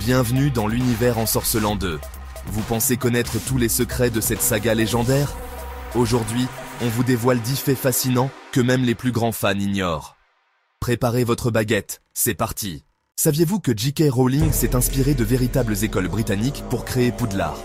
Bienvenue dans l'univers ensorcelant 2. Vous pensez connaître tous les secrets de cette saga légendaire? Aujourd'hui, on vous dévoile 10 faits fascinants que même les plus grands fans ignorent. Préparez votre baguette, c'est parti. Saviez-vous que J.K. Rowling s'est inspiré de véritables écoles britanniques pour créer Poudlard?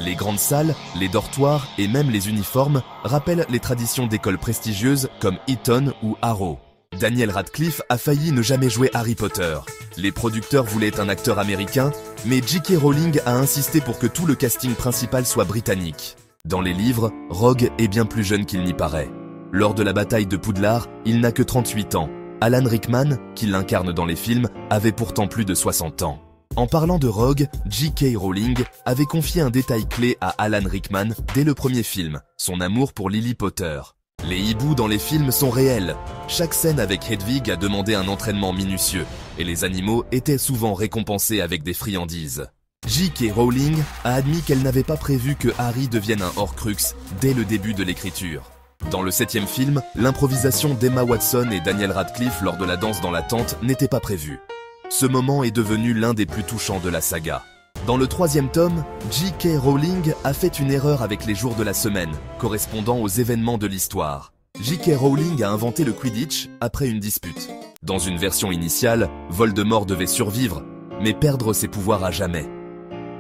Les grandes salles, les dortoirs et même les uniformes rappellent les traditions d'écoles prestigieuses comme Eton ou Harrow. Daniel Radcliffe a failli ne jamais jouer Harry Potter. Les producteurs voulaient un acteur américain, mais J.K. Rowling a insisté pour que tout le casting principal soit britannique. Dans les livres, Rogue est bien plus jeune qu'il n'y paraît. Lors de la bataille de Poudlard, il n'a que 38 ans. Alan Rickman, qui l'incarne dans les films, avait pourtant plus de 60 ans. En parlant de Rogue, J.K. Rowling avait confié un détail clé à Alan Rickman dès le premier film, son amour pour Lily Potter. Les hiboux dans les films sont réels. Chaque scène avec Hedwig a demandé un entraînement minutieux, et les animaux étaient souvent récompensés avec des friandises. J.K. Rowling a admis qu'elle n'avait pas prévu que Harry devienne un Horcrux dès le début de l'écriture. Dans le 7e film, l'improvisation d'Emma Watson et Daniel Radcliffe lors de la danse dans la tente n'était pas prévue. Ce moment est devenu l'un des plus touchants de la saga. Dans le 3e tome, J.K. Rowling a fait une erreur avec les jours de la semaine, correspondant aux événements de l'histoire. J.K. Rowling a inventé le Quidditch après une dispute. Dans une version initiale, Voldemort devait survivre, mais perdre ses pouvoirs à jamais.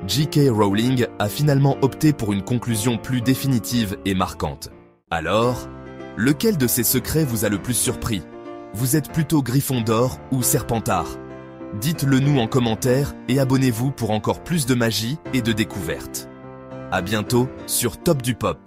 J.K. Rowling a finalement opté pour une conclusion plus définitive et marquante. Alors, lequel de ces secrets vous a le plus surpris? Vous êtes plutôt Gryffondor ou Serpentard? Dites-le nous en commentaire et abonnez-vous pour encore plus de magie et de découvertes. À bientôt sur Top du Pop.